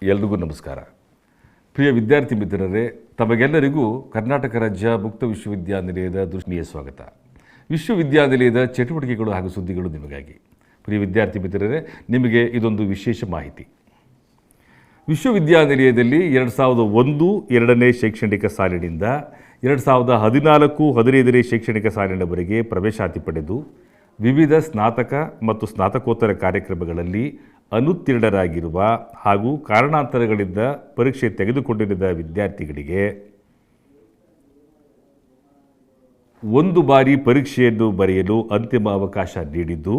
ಎಲ್ರಿಗೂ ನಮಸ್ಕಾರ. ಪ್ರಿಯ ವಿದ್ಯಾರ್ಥಿ ಮಿತ್ರರೇ, ತಮಗೆಲ್ಲರಿಗೂ ಕರ್ನಾಟಕ ರಾಜ್ಯ ಮುಕ್ತ ವಿಶ್ವವಿದ್ಯಾನಿಲಯದ ದೃಷ್ಟಿಯ ಸ್ವಾಗತ. ವಿಶ್ವವಿದ್ಯಾನಿಲಯದ ಚಟುವಟಿಕೆಗಳು ಹಾಗೂ ಸುದ್ದಿಗಳು ನಿಮಗಾಗಿ. ಪ್ರಿಯ ವಿದ್ಯಾರ್ಥಿ ಮಿತ್ರರೇ, ನಿಮಗೆ ಇದೊಂದು ವಿಶೇಷ ಮಾಹಿತಿ. ವಿಶ್ವವಿದ್ಯಾನಿಲಯದಲ್ಲಿ 2001-2ನೇ ಶೈಕ್ಷಣಿಕ ಸಾಲಿನಿಂದ 2014-15ನೇ ಶೈಕ್ಷಣಿಕ ಸಾಲಿನವರೆಗೆ ಪ್ರವೇಶಾತಿ ಪಡೆದು ವಿವಿಧ ಸ್ನಾತಕ ಮತ್ತು ಸ್ನಾತಕೋತ್ತರ ಕಾರ್ಯಕ್ರಮಗಳಲ್ಲಿ ಅನುತ್ತೀರ್ಣರಾಗಿರುವ ಹಾಗೂ ಕಾರಣಾಂತರಗಳಿಂದ ಪರೀಕ್ಷೆ ತೆಗೆದುಕೊಂಡಿರುವ ವಿದ್ಯಾರ್ಥಿಗಳಿಗೆ ಒಂದು ಬಾರಿ ಪರೀಕ್ಷೆಯನ್ನು ಬರೆಯಲು ಅಂತಿಮ ಅವಕಾಶ ನೀಡಿದ್ದು,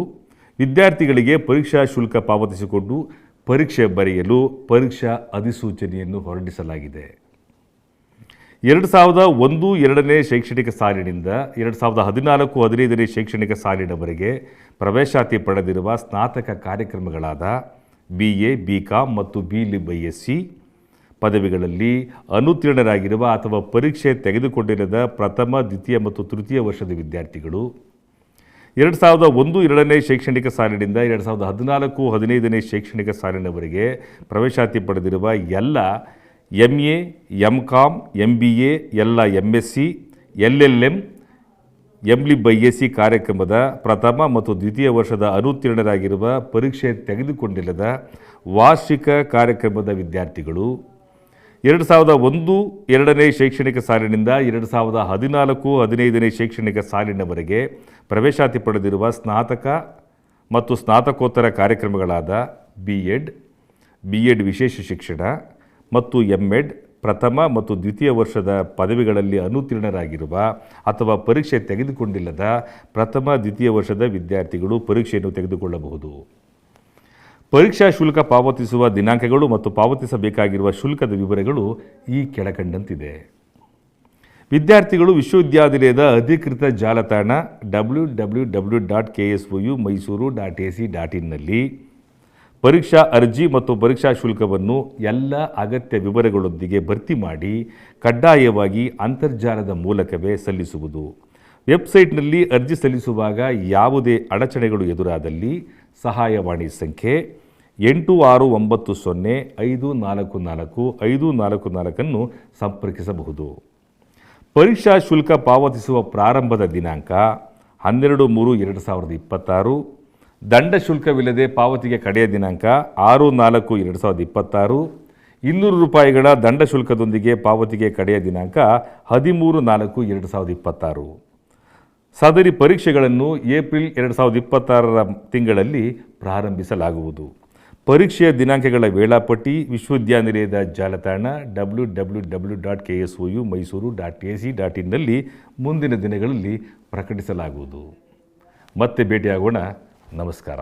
ವಿದ್ಯಾರ್ಥಿಗಳಿಗೆ ಪರೀಕ್ಷಾ ಶುಲ್ಕ ಪಾವತಿಸಿಕೊಂಡು ಪರೀಕ್ಷೆ ಬರೆಯಲು ಪರೀಕ್ಷಾ ಅಧಿಸೂಚನೆಯನ್ನು ಹೊರಡಿಸಲಾಗಿದೆ. 2001-2ನೇ ಶೈಕ್ಷಣಿಕ ಸಾಲಿನಿಂದ 2014-15ನೇ ಶೈಕ್ಷಣಿಕ ಸಾಲಿನವರೆಗೆ ಪ್ರವೇಶಾತಿ ಪಡೆದಿರುವ ಸ್ನಾತಕ ಕಾರ್ಯಕ್ರಮಗಳಾದ BA, BCom ಮತ್ತು B.Lic ಪದವಿಗಳಲ್ಲಿ ಅನುತ್ತೀರ್ಣರಾಗಿರುವ ಅಥವಾ ಪರೀಕ್ಷೆ ತೆಗೆದುಕೊಂಡಿರದ ಪ್ರಥಮ, ದ್ವಿತೀಯ ಮತ್ತು ತೃತೀಯ ವರ್ಷದ ವಿದ್ಯಾರ್ಥಿಗಳು 2001-2ನೇ ಶೈಕ್ಷಣಿಕ ಸಾಲಿನಿಂದ 2014-15ನೇ ಶೈಕ್ಷಣಿಕ ಸಾಲಿನವರೆಗೆ ಪ್ರವೇಶಾತಿ ಪಡೆದಿರುವ ಎಲ್ಲ MA, MCom, MBA, ಎಲ್ಲ MSc, LLM, M.Lic ಕಾರ್ಯಕ್ರಮದ ಪ್ರಥಮ ಮತ್ತು ದ್ವಿತೀಯ ವರ್ಷದ ಅನುತ್ತೀರ್ಣರಾಗಿರುವ ಪರೀಕ್ಷೆ ತೆಗೆದುಕೊಂಡಿಲ್ಲದ ವಾರ್ಷಿಕ ಕಾರ್ಯಕ್ರಮದ ವಿದ್ಯಾರ್ಥಿಗಳು 2001-2ನೇ ಶೈಕ್ಷಣಿಕ ಸಾಲಿನಿಂದ 2014-15ನೇ ಶೈಕ್ಷಣಿಕ ಸಾಲಿನವರೆಗೆ ಪ್ರವೇಶಾತಿ ಪಡೆದಿರುವ ಸ್ನಾತಕ ಮತ್ತು ಸ್ನಾತಕೋತ್ತರ ಕಾರ್ಯಕ್ರಮಗಳಾದ B.Ed ವಿಶೇಷ ಶಿಕ್ಷಣ ಮತ್ತು M.Ed ಪ್ರಥಮ ಮತ್ತು ದ್ವಿತೀಯ ವರ್ಷದ ಪದವಿಗಳಲ್ಲಿ ಅನುತ್ತೀರ್ಣರಾಗಿರುವ ಅಥವಾ ಪರೀಕ್ಷೆ ತೆಗೆದುಕೊಂಡಿಲ್ಲದ ಪ್ರಥಮ, ದ್ವಿತೀಯ ವರ್ಷದ ವಿದ್ಯಾರ್ಥಿಗಳು ಪರೀಕ್ಷೆಯನ್ನು ತೆಗೆದುಕೊಳ್ಳಬಹುದು. ಪರೀಕ್ಷಾ ಶುಲ್ಕ ಪಾವತಿಸುವ ದಿನಾಂಕಗಳು ಮತ್ತು ಪಾವತಿಸಬೇಕಾಗಿರುವ ಶುಲ್ಕದ ವಿವರಗಳು ಈ ಕೆಳಕಂಡಂತಿದೆ. ವಿದ್ಯಾರ್ಥಿಗಳು ವಿಶ್ವವಿದ್ಯಾನಿಲಯದ ಅಧಿಕೃತ ಜಾಲತಾಣ www.ksuMysuru.ac.in ನಲ್ಲಿ ಪರೀಕ್ಷಾ ಅರ್ಜಿ ಮತ್ತು ಪರೀಕ್ಷಾ ಶುಲ್ಕವನ್ನು ಎಲ್ಲ ಅಗತ್ಯ ವಿವರಗಳೊಂದಿಗೆ ಭರ್ತಿ ಮಾಡಿ ಕಡ್ಡಾಯವಾಗಿ ಅಂತರ್ಜಾಲದ ಮೂಲಕವೇ ಸಲ್ಲಿಸುವುದು. ವೆಬ್ಸೈಟ್ನಲ್ಲಿ ಅರ್ಜಿ ಸಲ್ಲಿಸುವಾಗ ಯಾವುದೇ ಅಡಚಣೆಗಳು ಎದುರಾದಲ್ಲಿ ಸಹಾಯವಾಣಿ ಸಂಖ್ಯೆ 8690-544-544 ಸಂಪರ್ಕಿಸಬಹುದು. ಪರೀಕ್ಷಾ ಶುಲ್ಕ ಪಾವತಿಸುವ ಪ್ರಾರಂಭದ ದಿನಾಂಕ 12/3/2026. ದಂಡ ಶುಲ್ಕವಿಲ್ಲದೆ ಪಾವತಿಗೆ ಕಡೆಯ ದಿನಾಂಕ 6/4/2026. 200 ರೂಪಾಯಿಗಳ ದಂಡ ಶುಲ್ಕದೊಂದಿಗೆ ಪಾವತಿಗೆ ಕಡೆಯ ದಿನಾಂಕ 13/4/2026. ಸದರಿ ಪರೀಕ್ಷೆಗಳನ್ನು ಏಪ್ರಿಲ್ 2026 ತಿಂಗಳಲ್ಲಿ ಪ್ರಾರಂಭಿಸಲಾಗುವುದು. ಪರೀಕ್ಷೆಯ ದಿನಾಂಕಗಳ ವೇಳಾಪಟ್ಟಿ ವಿಶ್ವವಿದ್ಯಾನಿಲಯದ ಜಾಲತಾಣ www.ksuMysuru.ac.in ನಲ್ಲಿ ಮುಂದಿನ ದಿನಗಳಲ್ಲಿ ಪ್ರಕಟಿಸಲಾಗುವುದು. ಮತ್ತೆ ಭೇಟಿಯಾಗೋಣ. ನಮಸ್ಕಾರ.